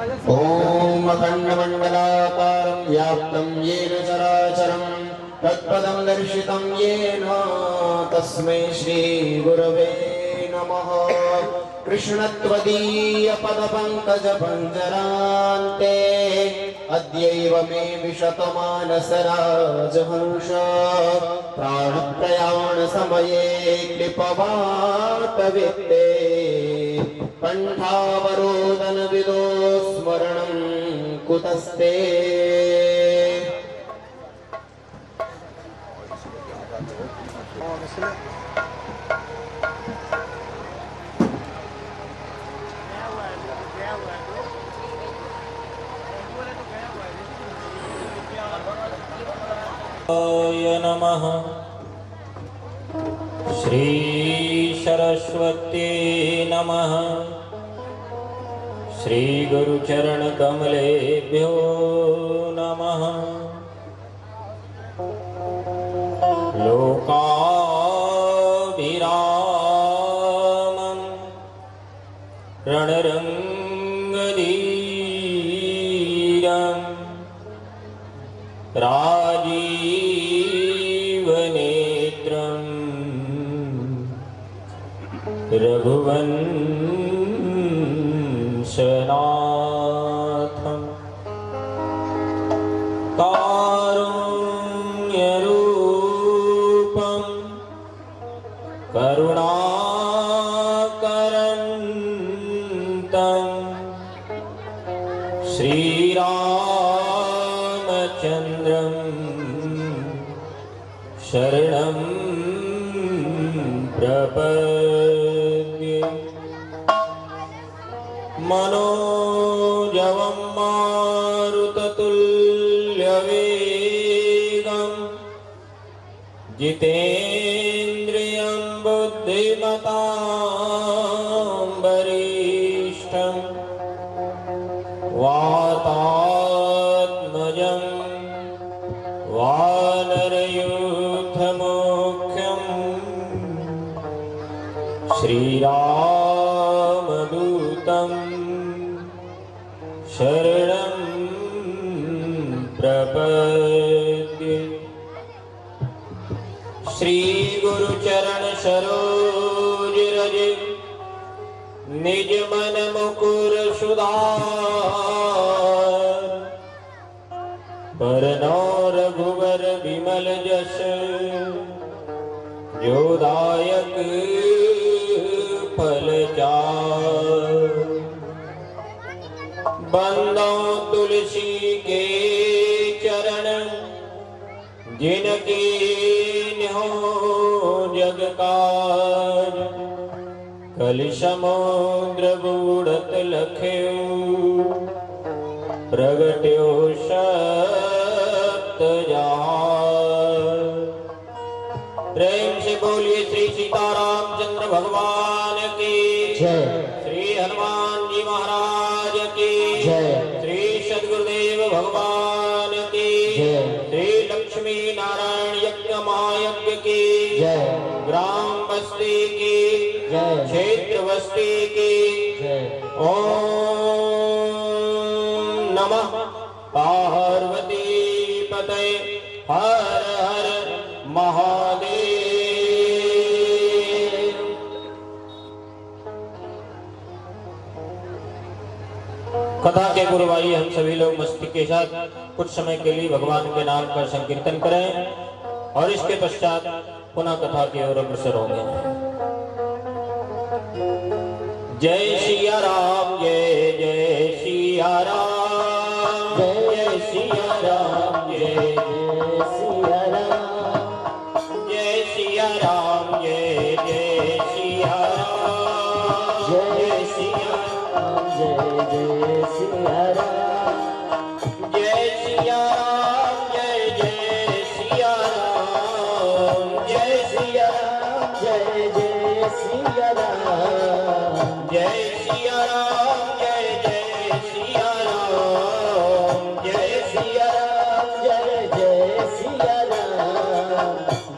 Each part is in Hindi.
ओम अखंडमंडलाकारं व्याप्तं येन चराचरं तत्पदं दर्शितं येन तस्मै श्री गुरवे नमः। कृष्णत्वदीय पदपङ्कज पञ्जरान्ते अद्यैव मे विशतमानसराजहंस प्राणप्रयाण समये क्लिपवातवित्ते कंठावरोदन विदो स्मरणं कुतस्ते। नमः। श्री सरस्वती नमः। श्री गुरुचरण कमलेभ्यो नमः। लोकाभिरामं रणरङ्गधीरं राजीवनेत्रं रघुवंशनाथं कारुण्यरूपं करुणाकरन्तं श्रीरामचन्द्रं शरणं प्रपद्ये। मनोजवं मारुततुल्यवेगं जितेन्द्रियं बुद्धिमतां वरिष्ठं वातात्मजं वानरयूथमुख्यं श्रीरामदूतं शरणं प्रपद्ये। श्री गुरुचरण सरोज रज निज मन मुकुर सुधार बरनौ रघुवर विमल जस जोदायक फल चार। बंदो तुलसी के चरण जिनके न्यो जग काज कल समुद्र बूढ़त लख्यो प्रगट्यो सत जहान। प्रेम से बोलिए श्री सीतारामचंद्र भगवान की जय। श्री हनुमान जी महाराज की जय। श्री सद्गुरुदेव भगवान की जय। श्री लक्ष्मी नारायण यज्ञ महायज्ञ की जय। ग्राम बस्ती की जय। क्षेत्र बस्ती की जय। ओम नमः पार्वती पतये हर हर महादेव। कथा के पूर्व आइए हम सभी लोग मस्ती के साथ कुछ समय के लिए भगवान के नाम का संकीर्तन करें और इसके पश्चात पुनः कथा की ओर अग्रसर होंगे। जय सिया राम जय जय सिया राम जय सिया राम जय जय सिया राम जय सिया राम जय जय सिया राम जय सिया राम जय जय सिया राम जय सिया राम जय जय सिया राम जय सिया राम जय जय सिया राम जय सिया राम जय जय सिया राम जय सिया राम जय जय सिया राम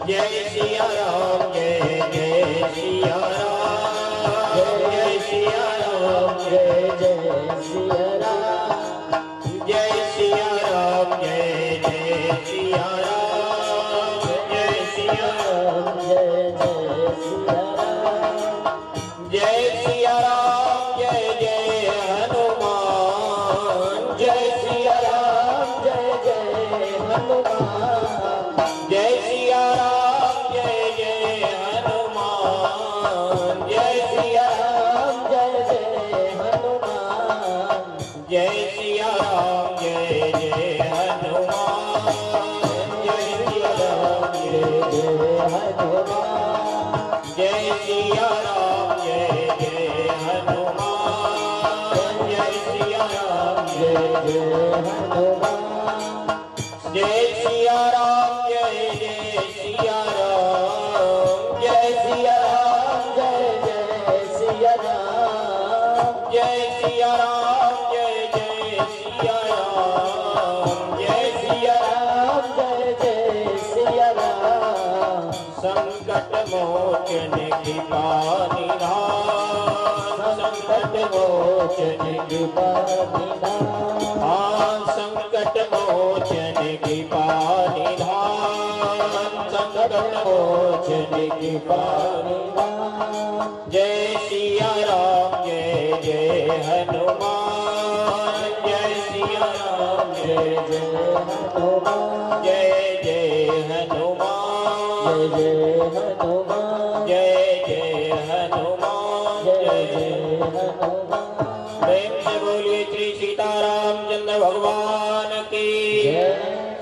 जय सिया राम जय जय सिया राम जय सिया राम जय जय सिया राम हनुमान जय सिया राम जय जय हनुमान जय सिया राम जय जय हनुमान जय सिया राम जय जय सिया राम जय सिया राम जय जय सिया राम जय सिया राम जय जय सिया राम जय सिया राम जय जय सिया राम संकट मोचन कृपा निधान संकट मोचन कृपा निधान संकट मोचन कृपा निधान संकट मोचन कृपा निधान जय सिया राम जय जय हनुमान जय सिया राम जय जय हनुमान जय जय हनुमान जय जय हनुमान जय जय हनुमान जय जय जय हनुमान प्रेम से बोलिए श्री सीतारामचंद्र भगवान की जय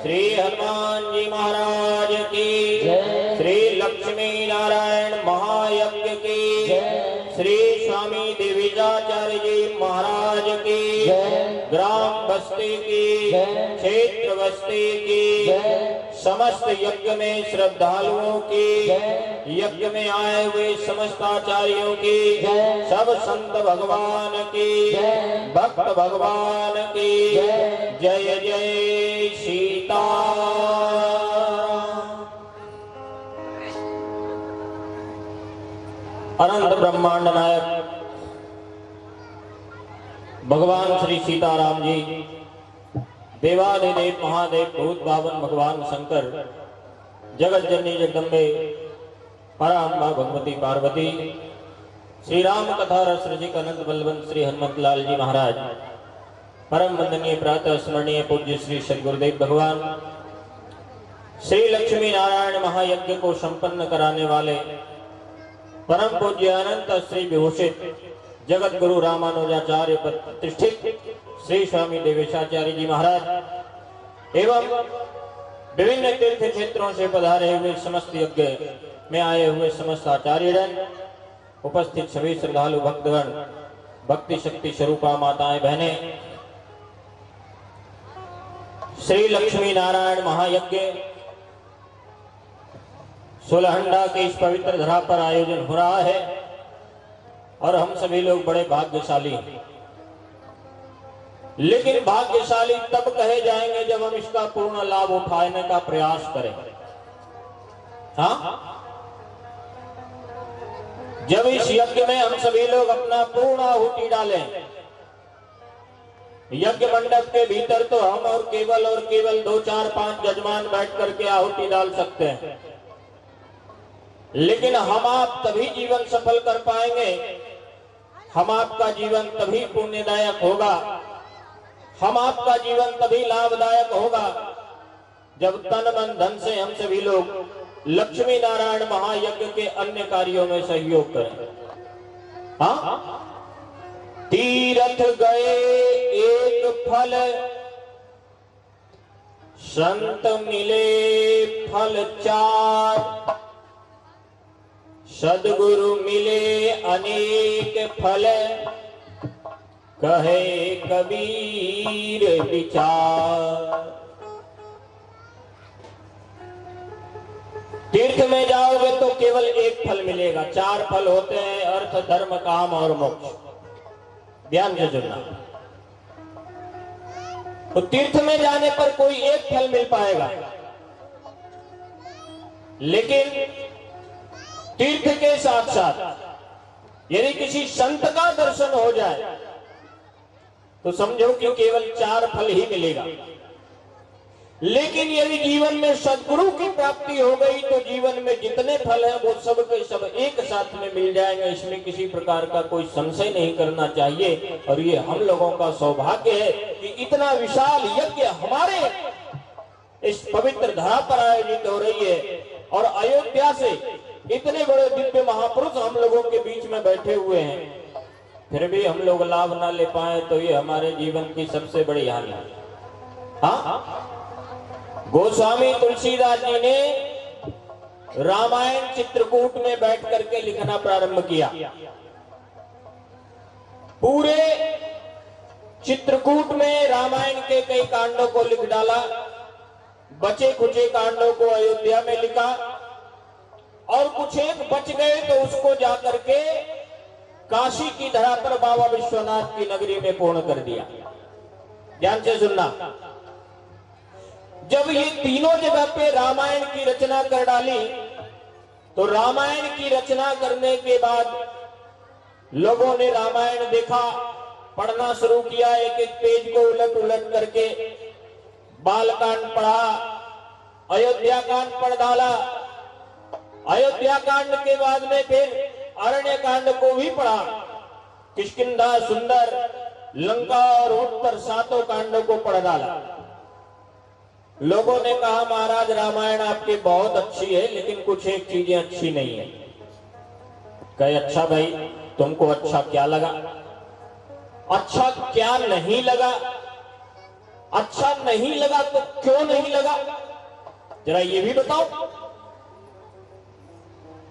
श्री हनुमान जी महाराज की जय श्री लक्ष्मी नारायण महायज्ञ की जय श्री स्वामी देवीजाचार्य जी महाराज की जय ग्राम बस्ती की जय क्षेत्र बस्ती की जय समस्त यज्ञ में श्रद्धालुओं की जय यज्ञ में आए हुए समस्त आचार्यों की जय सब संत भगवान की जय भक्त भगवान की जय जय जय सीता अनंत ब्रह्मांड नायक भगवान श्री सीताराम जी देवादिदेव महादेव भूत भावन भगवान शंकर जगत जननी जगदम्बे पराम्बा भगवती पार्वती श्री राम कथा रस रसिक अनंत बलवंत श्री हनुमत लाल जी महाराज परम वंदनीय प्रातः स्मरणीय पूज्य श्री सदगुरुदेव भगवान श्री लक्ष्मी नारायण महायज्ञ को संपन्न कराने वाले परम पूज्य अनंत श्री विभूषित जगत गुरु रामानुजाचार्य प्रतिष्ठित श्री स्वामी देवेशाचार्य जी महाराज एवं विभिन्न तीर्थ क्षेत्रों से पधारे हुए समस्त यज्ञ में आए हुए समस्त आचार्यगण उपस्थित सभी श्रद्धालु भक्तगण भक्ति शक्ति स्वरूपा माताएं बहनें श्री लक्ष्मी नारायण महायज्ञ सोलहंडा के इस पवित्र धरा पर आयोजन हो रहा है और हम सभी लोग बड़े भाग्यशाली हैं। लेकिन भाग्यशाली तब कहे जाएंगे जब हम इसका पूर्ण लाभ उठाने का प्रयास करें। हाँ, जब इस यज्ञ में हम सभी लोग अपना पूर्ण आहुति डालें। यज्ञ मंडप के भीतर तो हम और केवल 2 4 5 जजमान बैठ करके आहुति डाल सकते हैं, लेकिन हम आप तभी जीवन सफल कर पाएंगे, हम आपका जीवन तभी पुण्यदायक होगा, हम आपका जीवन तभी लाभदायक होगा जब तन मन धन से हम सभी लोग लक्ष्मी नारायण महायज्ञ के अन्य कार्यों में सहयोग करें। हाँ, तीर्थ गए एक फल, संत मिले फल 4, सदगुरु मिले अनेक फल, कहे कबीर विचार। तीर्थ में जाओगे तो केवल एक फल मिलेगा, 4 फल होते हैं, अर्थ धर्म काम और मोक्ष। ध्यान से सुनना। तो तीर्थ में जाने पर कोई एक फल मिल पाएगा, लेकिन तीर्थ के साथ साथ यदि किसी संत का दर्शन हो जाए तो समझो कि केवल 4 फल ही मिलेगा। लेकिन यदि जीवन में सद्गुरु की प्राप्ति हो गई तो जीवन में जितने फल हैं वो सब के सब एक साथ में मिल जाएंगे। इसमें किसी प्रकार का कोई संशय नहीं करना चाहिए। और ये हम लोगों का सौभाग्य है कि इतना विशाल यज्ञ हमारे इस पवित्र धरा पर आयोजित हो रही है और अयोध्या से इतने बड़े दिव्य महापुरुष हम लोगों के बीच में बैठे हुए हैं, फिर भी हम लोग लाभ ना ले पाए तो ये हमारे जीवन की सबसे बड़ी हानि है। हाँ, गोस्वामी तुलसीदास जी ने रामायण चित्रकूट में बैठ करके लिखना प्रारंभ किया। पूरे चित्रकूट में रामायण के कई कांडों को लिख डाला, बचे खुचे कांडों को अयोध्या में लिखा और कुछ एक बच गए तो उसको जाकर के काशी की धरा पर बाबा विश्वनाथ की नगरी में पूर्ण कर दिया। ध्यान से सुनना, जब ये तीनों जगह पे रामायण की रचना कर डाली तो रामायण की रचना करने के बाद लोगों ने रामायण देखा, पढ़ना शुरू किया, एक एक पेज को उलट उलट करके बालकांड पढ़ा, अयोध्या कांड पढ़ डाला। अयोध्या कांड के बाद में फिर अरण्य कांड को भी पढ़ा, किष्किंधा, सुंदर, लंका और उत्तर सातों कांडों को पढ़ डाला। लोगों ने कहा महाराज रामायण आपकी बहुत अच्छी है लेकिन कुछ एक चीजें अच्छी नहीं है। कहे अच्छा भाई तुमको अच्छा क्या लगा, अच्छा क्या नहीं लगा, अच्छा नहीं लगा तो क्यों नहीं लगा जरा ये भी बताओ।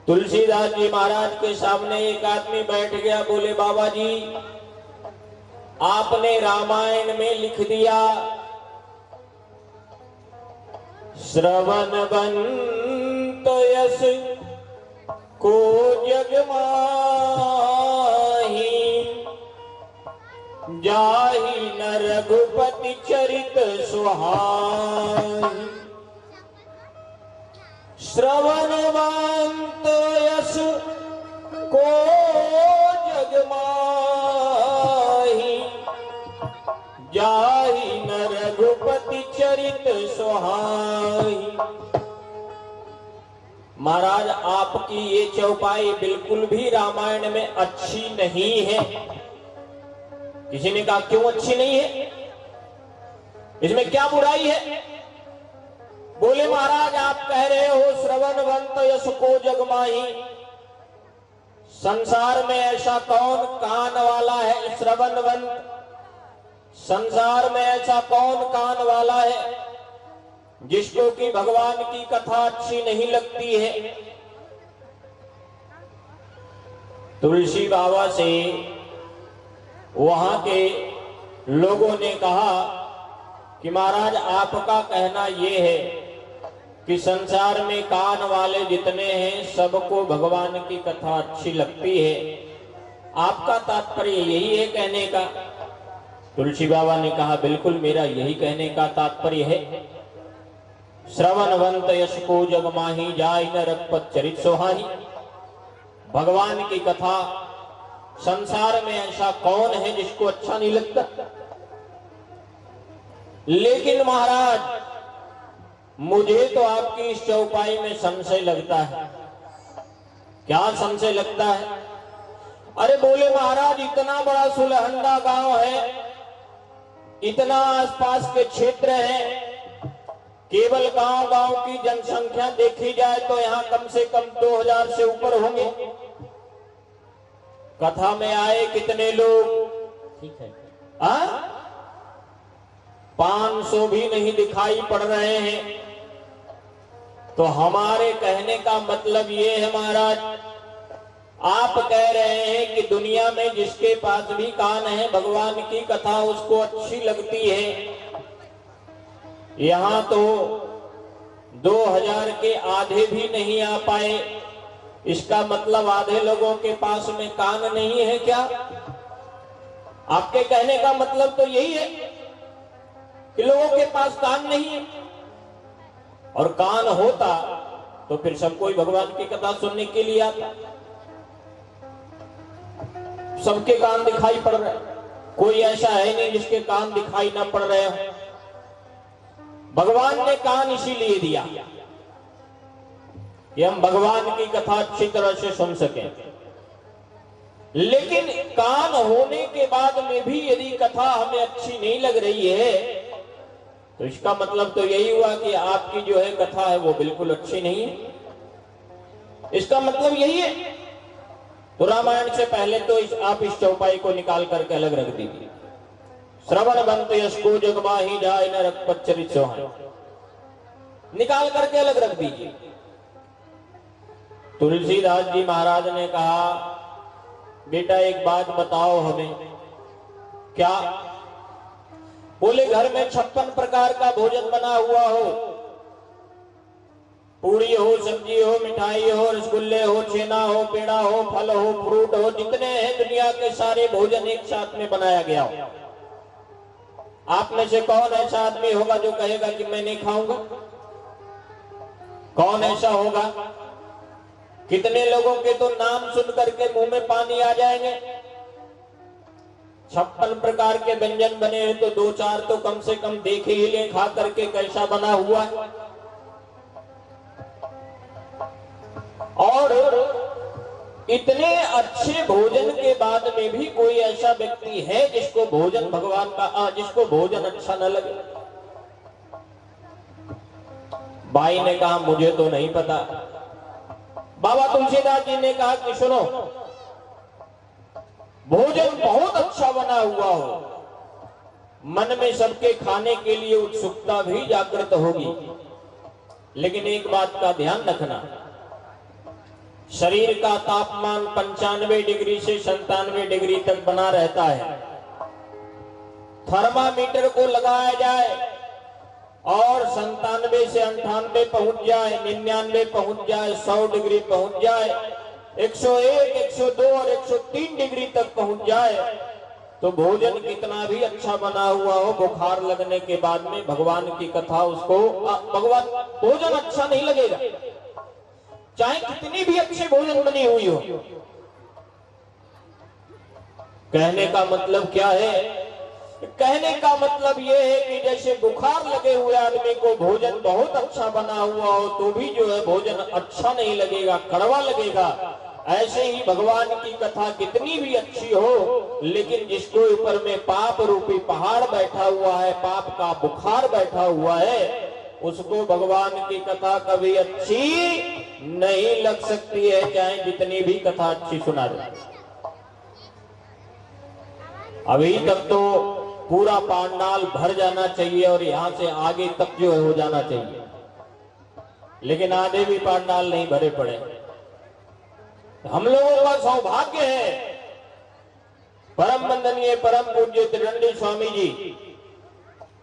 तुलसीदास जी महाराज के सामने एक आदमी बैठ गया, बोले बाबा जी आपने रामायण में लिख दिया श्रवणवंत यश को जग माही, जाहि न रघुपति चरित सुहाई। श्रवणवंत यश को जग माही, जाहि न रघुपति चरित सुहाई। महाराज आपकी ये चौपाई बिल्कुल भी रामायण में अच्छी नहीं है। किसी ने कहा क्यों अच्छी नहीं है, इसमें क्या बुराई है? बोले महाराज आप कह रहे हो श्रवणवंत यश को जग माही, संसार में ऐसा कौन कान वाला है श्रवणवंत, संसार में ऐसा कौन कान वाला है जिसको कि भगवान की कथा अच्छी नहीं लगती है। तुलसी बाबा से वहां के लोगों ने कहा कि महाराज आपका कहना यह है कि संसार में कान वाले जितने हैं सबको भगवान की कथा अच्छी लगती है, आपका तात्पर्य यही है कहने का? तुलसी बाबा ने कहा बिल्कुल मेरा यही कहने का तात्पर्य है। श्रवणवंत यश को जग माही, जाहि न रघुपति चरित सुहाई। भगवान की कथा संसार में ऐसा कौन है जिसको अच्छा नहीं लगता? लेकिन महाराज मुझे तो आपकी इस चौपाई में संशय लगता है। क्या संशय लगता है? अरे बोले महाराज इतना बड़ा सुलहंदा गांव है, इतना आसपास के क्षेत्र है, केवल गांव गांव की जनसंख्या देखी जाए तो यहाँ कम से कम 2000 से ऊपर होंगे। कथा में आए कितने लोग? ठीक है 500 भी नहीं दिखाई पड़ रहे हैं। तो हमारे कहने का मतलब ये है महाराज, आप कह रहे हैं कि दुनिया में जिसके पास भी कान है भगवान की कथा उसको अच्छी लगती है। यहां तो 2000 के आधे भी नहीं आ पाए, इसका मतलब आधे लोगों के पास में कान नहीं है क्या? आपके कहने का मतलब तो यही है कि लोगों के पास कान नहीं है, और कान होता तो फिर सब कोई भगवान की कथा सुनने के लिए आता। सबके कान दिखाई पड़ रहे, कोई ऐसा है नहीं जिसके कान दिखाई ना पड़ रहे हो। भगवान ने कान इसीलिए दिया कि हम भगवान की कथा अच्छी तरह से सुन सकें। लेकिन कान होने के बाद में भी यदि कथा हमें अच्छी नहीं लग रही है तो इसका मतलब तो यही हुआ कि आपकी जो है कथा है वो बिल्कुल अच्छी नहीं है। इसका मतलब यही है। तो रामायण से पहले तो आप इस चौपाई को निकाल करके अलग रख दीजिए। श्रवणवंत यश को जग माही, जाहि न रघुपति चरित सुहाई, निकाल करके अलग रख दीजिए। तुलसीदास जी महाराज ने कहा, बेटा एक बात बताओ हमें। क्या? बोले घर में 56 प्रकार का भोजन बना हुआ हो, पूरी हो, सब्जी हो, मिठाई हो, रसगुल्ले हो, छेना हो, पेड़ा हो, फल हो, फ्रूट हो, जितने हैं दुनिया के सारे भोजन एक साथ में बनाया गया हो। आप में से कौन ऐसा आदमी होगा जो कहेगा कि मैं नहीं खाऊंगा? कौन ऐसा होगा? कितने लोगों के तो नाम सुन करके मुंह में पानी आ जाएंगे। 56 प्रकार के व्यंजन बने हैं तो 2-4 तो कम से कम देख ही ले, खा करके कैसा बना हुआ है। और इतने अच्छे भोजन के बाद में भी कोई ऐसा व्यक्ति है जिसको भोजन भगवान का जिसको भोजन अच्छा न लगे। बाई ने कहा मुझे तो नहीं पता। बाबा तुलसीदास जी ने कहा कि सुनो, भोजन बहुत अच्छा बना हुआ हो, मन में सबके खाने के लिए उत्सुकता भी जागृत होगी, लेकिन एक बात का ध्यान रखना, शरीर का तापमान 95 डिग्री से 97 डिग्री तक बना रहता है। थर्मामीटर को लगाया जाए और 97 से 98 पहुंच जाए, 99 पहुंच जाए, 100 डिग्री पहुंच जाए, 101, 102 और 103 डिग्री तक पहुंच जाए, तो भोजन कितना भी अच्छा बना हुआ हो, बुखार लगने के बाद में भगवान की कथा उसको भोजन अच्छा नहीं लगेगा, चाहे कितनी भी अच्छी भोजन बनी हुई हो। कहने का मतलब क्या है? कहने का मतलब यह है कि जैसे बुखार लगे हुए आदमी को भोजन बहुत अच्छा बना हुआ हो तो भी जो है भोजन अच्छा नहीं लगेगा, कड़वा लगेगा। ऐसे ही भगवान की कथा कितनी भी अच्छी हो, लेकिन जिसको ऊपर में पाप रूपी पहाड़ बैठा हुआ है, पाप का बुखार बैठा हुआ है, उसको भगवान की कथा कभी अच्छी नहीं लग सकती है, चाहे जितनी भी कथा अच्छी सुना जाए। अभी तक तो पूरा पांडाल भर जाना चाहिए और यहां से आगे तक जो है हो जाना चाहिए, लेकिन आधे भी पांडाल नहीं भरे पड़े। हम लोगों का सौभाग्य है, परम वंदनीय परम पूज्य त्रिदंडी स्वामी जी,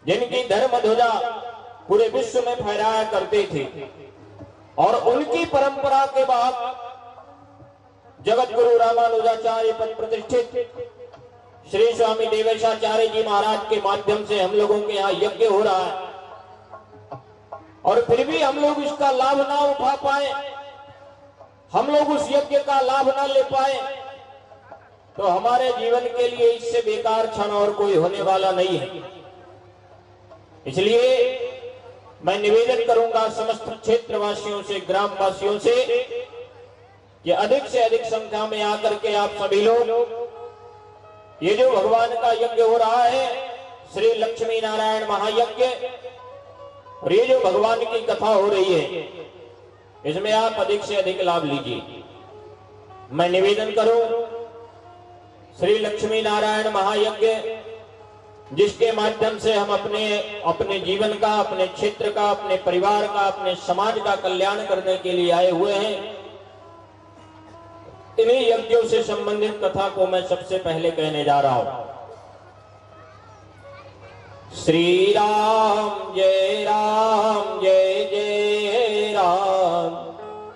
जिनकी धर्म ध्वजा पूरे विश्व में फहराया करते थे, और उनकी परंपरा के बाद जगत गुरु रामानुजाचार्य पद प्रतिष्ठित श्री स्वामी देवेशाचार्य जी महाराज के माध्यम से हम लोगों के यहाँ यज्ञ हो रहा है, और फिर भी हम लोग इसका लाभ ना उठा पाए, हम लोग उस यज्ञ का लाभ ना ले पाए, तो हमारे जीवन के लिए इससे बेकार क्षण और कोई होने वाला नहीं है। इसलिए मैं निवेदन करूंगा समस्त क्षेत्रवासियों से, ग्रामवासियों से, कि अधिक से अधिक संख्या में आकर के आप सभी लोग ये जो भगवान का यज्ञ हो रहा है, श्री लक्ष्मी नारायण महायज्ञ, और ये जो भगवान की कथा हो रही है, इसमें आप अधिक से अधिक लाभ लीजिए। मैं निवेदन करूं, श्री लक्ष्मी नारायण महायज्ञ जिसके माध्यम से हम अपने जीवन का, अपने क्षेत्र का, अपने परिवार का, अपने समाज का कल्याण करने के लिए आए हुए हैं, इन्हीं यज्ञों से संबंधित कथा को मैं सबसे पहले कहने जा रहा हूं। श्री राम जय राम जय जय राम,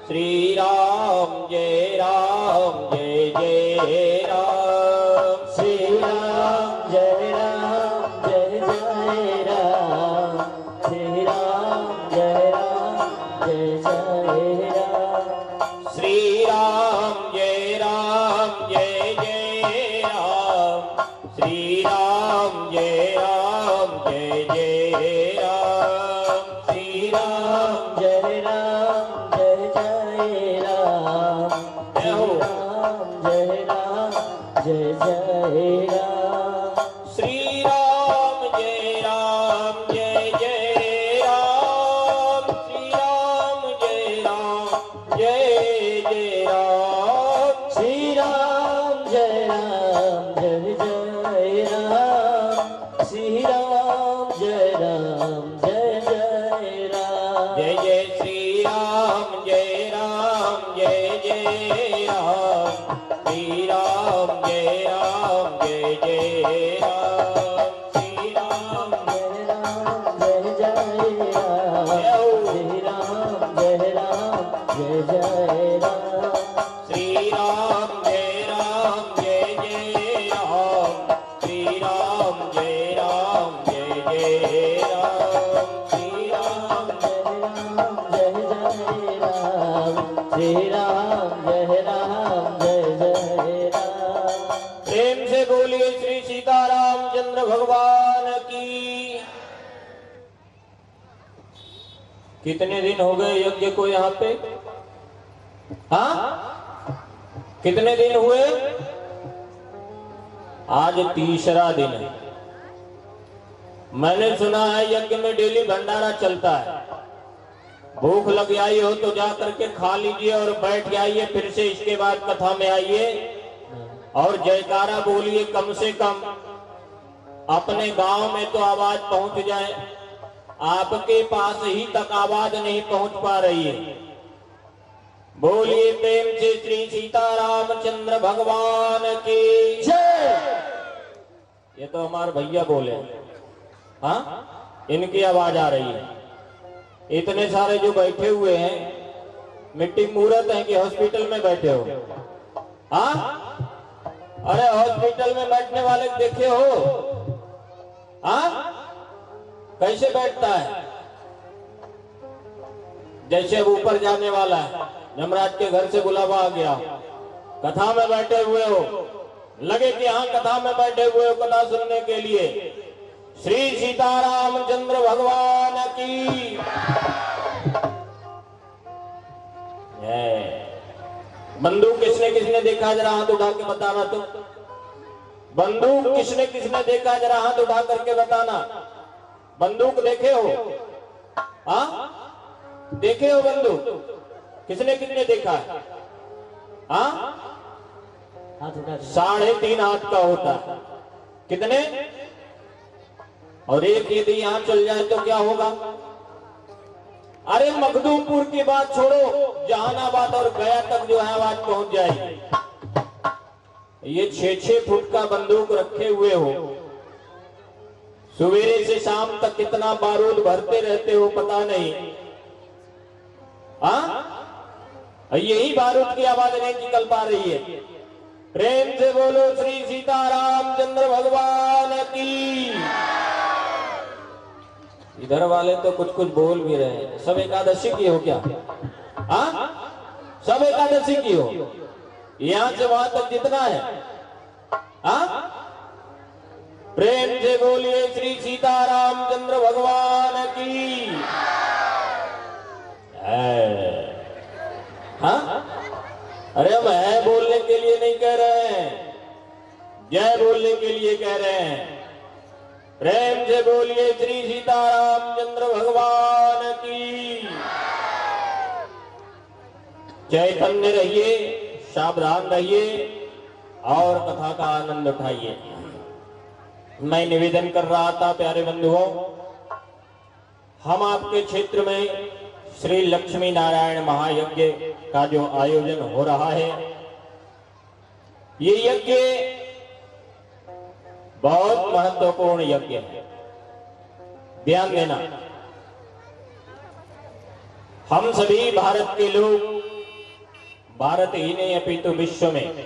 श्री राम जय राम जय जय राम, श्री राम जय राम जय जय राम, श्री राम जय राम जय जय राम, श्री राम जय राम जय जय राम, श्री राम जय राम जय जय राम, श्री राम जय राम जय जय राम, श्री राम जय राम जय जय राम, श्री राम जय राम जय जय राम, श्री राम जय राम जय जय राम, श्री राम जय राम जय जय राम, श्री राम जय राम जय जय राम, जय जय श्री राम जय राम जय श्री राम जय जय राम। प्रेम से बोलिए श्री सीतारामचंद्र भगवान की। कितने दिन हो गए यज्ञ को यहाँ पे? हाँ, कितने दिन हुए? आज तीसरा दिन है। मैंने सुना है यज्ञ में डेली भंडारा चलता है। भूख लग आई हो तो जा करके खा लीजिए और बैठ जाइए, फिर से इसके बाद कथा में आइए और जयकारा बोलिए। कम से कम अपने गांव में तो आवाज पहुंच जाए, आपके पास ही तक आवाज नहीं पहुंच पा रही है। बोलिए प्रेम से श्री सीतारामचंद्र भगवान की जय। ये तो हमारे भैया बोले, हाँ, इनकी आवाज आ रही है। इतने सारे जो बैठे हुए हैं, मिट्टी मूर्त है कि हॉस्पिटल में बैठे हो? हाँ, अरे हॉस्पिटल में बैठने वाले देखे हो? हाँ, कैसे बैठता है? जैसे अब ऊपर जाने वाला है, यमराज के घर से बुलावा आ गया, कथा में बैठे हुए हो, लगे कि हाँ कथा में बैठे हुए हो कथा सुनने के लिए। श्री सीतारामचंद्र भगवान की जय। बंदूक किसने किसने देखा, जरा हाथ उठा के बताना। तो बंदूक किसने किसने देखा, जरा हाथ उठा करके बताना। बंदूक देखे हो? हाँ, देखे हो बंदूक? किसने किसने देखा? हाँ, 3.5 हाथ का होता है। कितने? और एक यदि यहां चल जाए तो क्या होगा? अरे मखदूमपुर की बात छोड़ो, जहानाबाद और गया तक जो है आवाज पहुंच जाएगी। ये 6-6 फुट का बंदूक रखे हुए हो, सवेरे से शाम तक कितना बारूद भरते रहते हो पता नहीं। हाँ, यही बारूद की आवाज नहीं निकल पा रही है। प्रेम से बोलो श्री सीतारामचंद्र भगवान की। इधर वाले तो कुछ कुछ बोल भी रहे हैं। सब एकादशी की हो क्या? हाँ, सब एकादशी की हो? यहां से वहां तक जितना है। हाँ, प्रेम से बोलिए श्री सीतारामचंद्र भगवान की। हाँ, अरे हम है बोलने के लिए नहीं कह रहे हैं, जय बोलने के लिए कह रहे हैं। प्रेम से बोलिए श्री सीतारामचंद्र भगवान की। चैतन्य रहिए, सावधान रहिए और कथा का आनंद उठाइए। मैं निवेदन कर रहा था प्यारे बंधुओं, हम आपके क्षेत्र में श्री लक्ष्मी नारायण महायज्ञ का जो आयोजन हो रहा है, ये यज्ञ बहुत महत्वपूर्ण यज्ञ है। ध्यान देना, हम सभी भारत के लोग, भारत ही नहीं अपितु विश्व में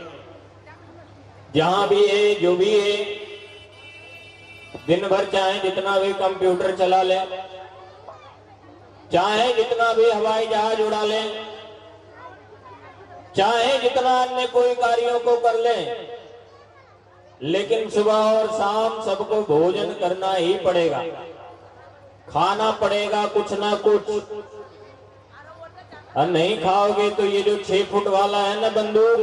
जहां भी है, जो भी है, दिन भर चाहे जितना भी कंप्यूटर चला ले, चाहे जितना भी हवाई जहाज उड़ा लें, चाहे जितना अन्य कोई कार्यों को कर लें, लेकिन सुबह और शाम सबको भोजन करना ही पड़ेगा, खाना पड़ेगा कुछ ना कुछ। और नहीं खाओगे तो ये जो 6 फुट वाला है ना बंदूक,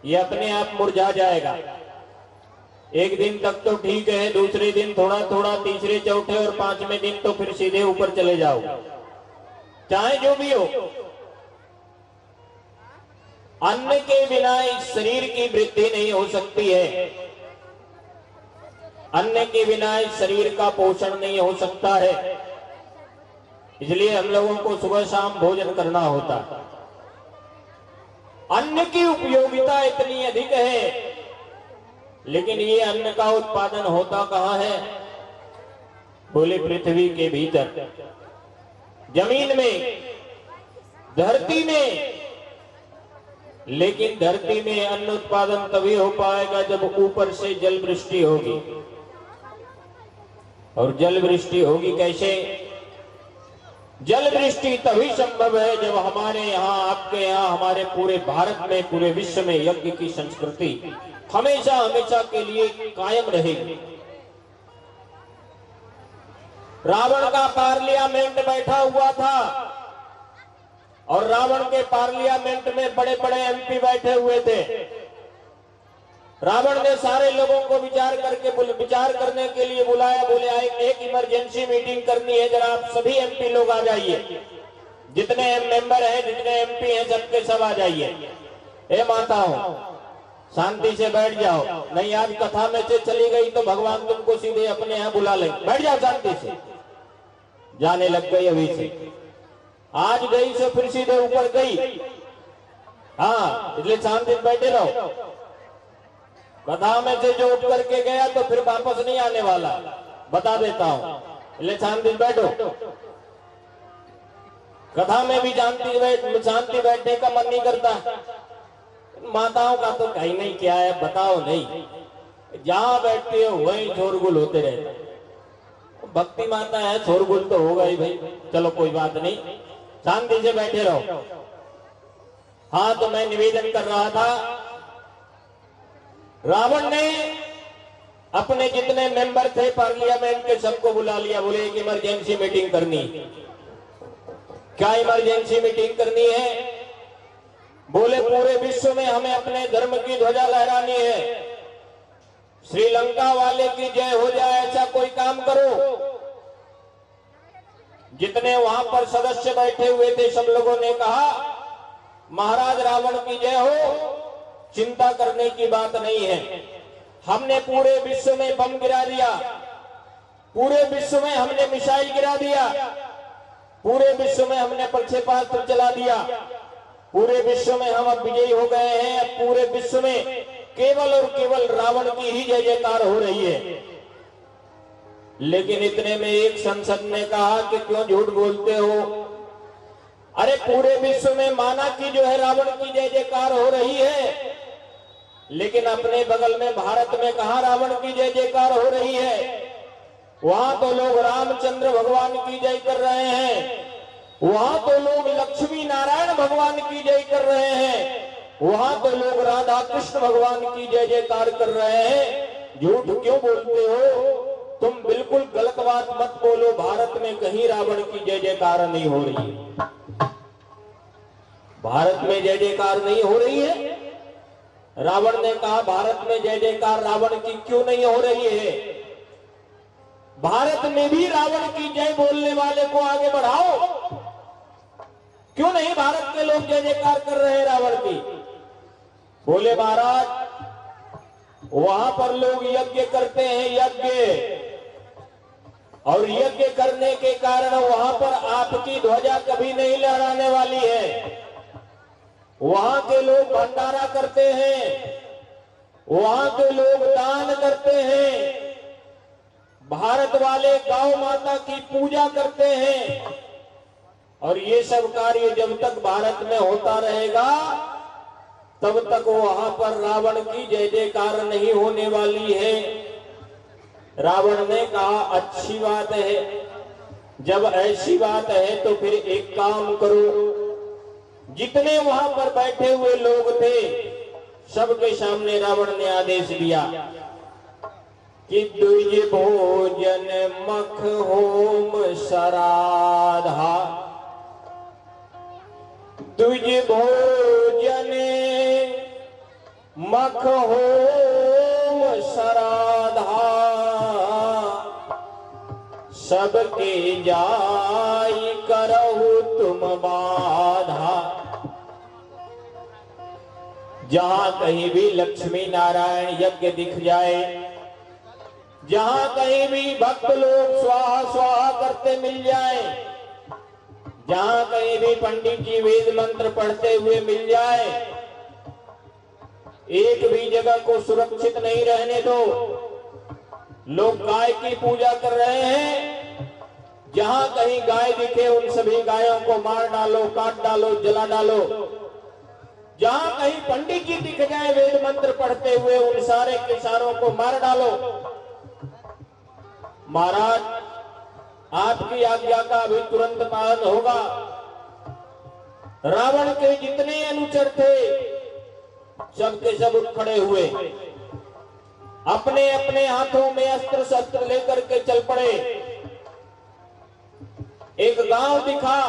ये अपने आप मुरझा जाएगा। एक दिन तक तो ठीक है, दूसरे दिन थोड़ा थोड़ा, तीसरे चौथे और 5वें दिन तो फिर सीधे ऊपर चले जाओ। चाहे जो भी हो, अन्न के बिना इस शरीर की वृद्धि नहीं हो सकती है। अन्न के बिना इस शरीर का पोषण नहीं हो सकता है। इसलिए हम लोगों को सुबह शाम भोजन करना होता है। अन्न की उपयोगिता इतनी अधिक है, लेकिन ये अन्न का उत्पादन होता कहां है? बोले पृथ्वी के भीतर, जमीन में, धरती में। लेकिन धरती में अन्न उत्पादन तभी हो पाएगा जब ऊपर से जल वृष्टि होगी। और जल वृष्टि होगी कैसे? जल वृष्टि तभी संभव है जब हमारे यहाँ, आपके यहाँ, हमारे पूरे भारत में, पूरे विश्व में यज्ञ की संस्कृति हमेशा हमेशा के लिए कायम रहेगी। रावण का पार्लियामेंट बैठा हुआ था और रावण के पार्लियामेंट में बड़े बड़े एमपी बैठे हुए थे। रावण ने सारे लोगों को विचार करने के लिए बुलाया। बोले एक इमरजेंसी मीटिंग करनी है, जरा आप सभी एमपी लोग आ जाइए, जितने मेंबर हैं, जितने एमपी हैं, सबके सब आ जाइए। ए माताओं, शांति से बैठ जाओ, नहीं आज कथा में से चली गई तो भगवान तुमको सीधे अपने यहाँ बुला लेंगे। बैठ जाओ शांति से। जाने लग गई अभी से, आज गई से फिर सीधे ऊपर गई। हाँ, इसलिए शांति से बैठे रहो। कथा में से जो उठ करके गया तो फिर वापस नहीं आने वाला, बता देता हूं, इसलिए शांति बैठो। कथा में भी शांति बैठने का मन नहीं करता। माताओं का तो कहीं नहीं, क्या है बताओ नहीं, जहां बैठते हो वहीं शोरगुल होते रहते। भक्ति माता है, शोरगुल तो होगा ही भाई, चलो कोई बात नहीं, शांति से बैठे रहो। हाँ, तो मैं निवेदन कर रहा था, रावण ने अपने जितने मेंबर थे पार्लियामेंट के सबको बुला लिया। बोले एक इमरजेंसी मीटिंग करनी। क्या इमरजेंसी मीटिंग करनी है? बोले पूरे विश्व में हमें अपने धर्म की ध्वजा लहरानी है, श्रीलंका वाले की जय हो जाए ऐसा कोई काम करो। जितने वहां पर सदस्य बैठे हुए थे सब लोगों ने कहा महाराज रावण की जय हो, चिंता करने की बात नहीं है। हमने पूरे विश्व में बम गिरा दिया, पूरे विश्व में हमने मिसाइल गिरा दिया, पूरे विश्व में हमने प्रक्षेपास्त्र चला दिया, पूरे विश्व में हम अब विजयी हो गए हैं। अब पूरे विश्व में केवल और केवल रावण की ही जय जयकार हो रही है। लेकिन इतने में एक सांसद ने कहा कि क्यों झूठ बोलते हो? अरे पूरे विश्व में माना कि जो है रावण की जय जयकार हो रही है, लेकिन अपने बगल में भारत में कहां रावण की जय जयकार हो रही है? वहां तो लोग रामचंद्र भगवान की जय कर रहे हैं, वहां तो लोग लक्ष्मी नारायण भगवान की जय कर रहे हैं, वहां तो लोग राधा कृष्ण भगवान की जय जयकार कर रहे हैं। झूठ क्यों बोलते हो? तुम बिल्कुल गलत बात मत बोलो। भारत में कहीं रावण की जय जयकार नहीं हो रही है, भारत में जय जयकार नहीं हो रही है। रावण ने कहा भारत में जय जयकार रावण की क्यों नहीं हो रही है? भारत में भी रावण की जय बोलने वाले को आगे बढ़ाओ। क्यों नहीं भारत के लोग जय जयकार कर रहे हैं रावण की? बोले महाराज वहां पर लोग यज्ञ करते हैं, यज्ञ, और यज्ञ करने के कारण वहां पर आपकी ध्वजा कभी नहीं लहराने वाली है। वहां के लोग भंडारा करते हैं, वहां के लोग दान करते हैं, भारत वाले गौ माता की पूजा करते हैं, और ये सब कार्य जब तक भारत में होता रहेगा तब तक वहां पर रावण की जय जयकार नहीं होने वाली है। रावण ने कहा अच्छी बात है, जब ऐसी बात है तो फिर एक काम करो। जितने वहां पर बैठे हुए लोग थे सबके सामने रावण ने आदेश दिया कि द्विज भोजन मख होम सराधा, द्विज भोजन मख होम सराधा, सबके जाई करहु तुम बाधा। जहां कहीं भी लक्ष्मी नारायण यज्ञ दिख जाए, जहां कहीं भी भक्त लोग स्वाहा स्वाहा करते मिल जाए, जहां कहीं भी पंडित जी वेद मंत्र पढ़ते हुए मिल जाए, एक भी जगह को सुरक्षित नहीं रहने दो। लोग गाय की पूजा कर रहे हैं, जहां कहीं गाय दिखे उन सभी गायों को मार डालो, काट डालो, जला डालो। जहां कहीं पंडित जी दिख जाए वेद मंत्र पढ़ते हुए उन सारे किसानों को मार डालो। महाराज आपकी आज्ञा का भी तुरंत पालन होगा। रावण के जितने अनुचर थे सबके सब उठ खड़े हुए, अपने अपने हाथों में अस्त्र शस्त्र लेकर के चल पड़े। एक गांव दिखा,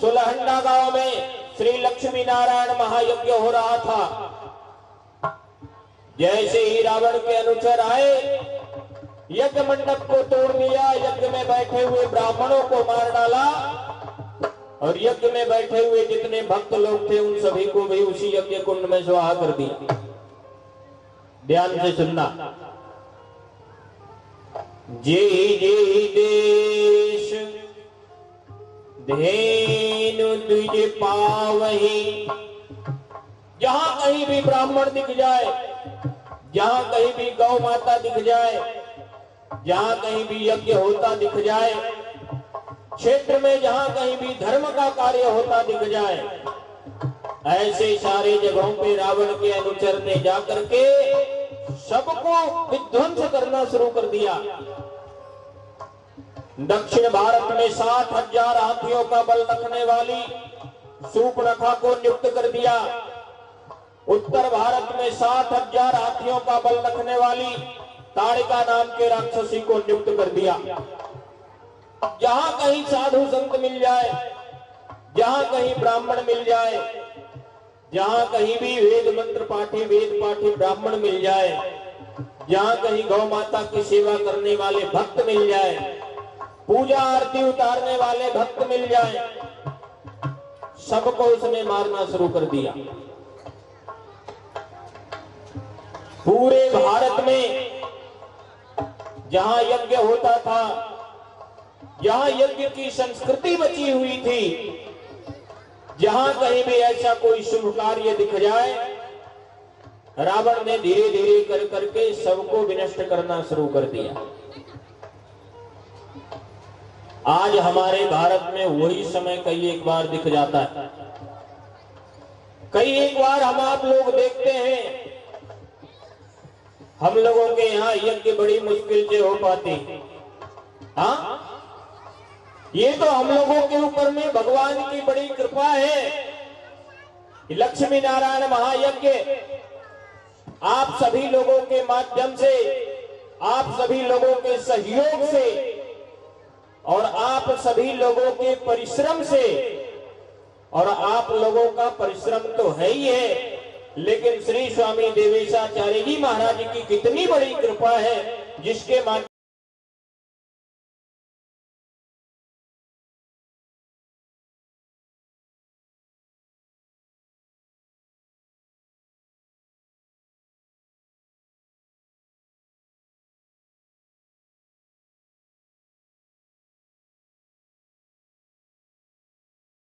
सुलहंडा गांव में श्री लक्ष्मी नारायण महायज्ञ हो रहा था। जैसे ही रावण के अनुचर आए, यज्ञ मंडप को तोड़ दिया, यज्ञ में बैठे हुए ब्राह्मणों को मार डाला और यज्ञ में बैठे हुए जितने भक्त लोग थे उन सभी को भी उसी यज्ञ कुंड में स्वाहा कर दिया। ध्यान से सुनना। जे देश धेनु द्विज पावही, जहां कहीं भी ब्राह्मण दिख जाए, जहां कहीं भी गौ माता दिख जाए, जहां कहीं भी यज्ञ होता दिख जाए, क्षेत्र में जहां कहीं भी धर्म का कार्य होता दिख जाए, ऐसे सारे जगहों पे रावण के अनुचर ने जाकर के सबको विध्वंस करना शुरू कर दिया। दक्षिण भारत में 60,000 हाथियों का बल रखने वाली शूर्पणखा को नियुक्त कर दिया। उत्तर भारत में 60,000 हाथियों का बल रखने वाली ताड़िका नाम के राक्षसी को नियुक्त कर दिया। जहां कहीं साधु संत मिल जाए, जहां कहीं ब्राह्मण मिल जाए, जहां कहीं भी वेद मंत्र पाठी वेद पाठी ब्राह्मण मिल जाए, जहां कहीं गौ माता की सेवा करने वाले भक्त मिल जाए, पूजा आरती उतारने वाले भक्त मिल जाए, सबको उसने मारना शुरू कर दिया। पूरे भारत में जहां यज्ञ होता था, जहां यज्ञ की संस्कृति बची हुई थी, जहां कहीं भी ऐसा कोई शुभ कार्य दिख जाए, रावण ने धीरे धीरे कर करके सबको विनष्ट करना शुरू कर दिया। आज हमारे भारत में वही समय कई एक बार दिख जाता है। कई एक बार हम आप लोग देखते हैं, हम लोगों के यहाँ यज्ञ बड़ी मुश्किल से हो पाती। हाँ, ये तो हम लोगों के ऊपर में भगवान की बड़ी कृपा है। लक्ष्मी नारायण महायज्ञ आप सभी लोगों के माध्यम से, आप सभी लोगों के सहयोग से और आप सभी लोगों के परिश्रम से, और आप लोगों का परिश्रम तो है ही है, लेकिन श्री स्वामी देवेशाचार्य जी महाराज की कितनी बड़ी कृपा है जिसके माध्यम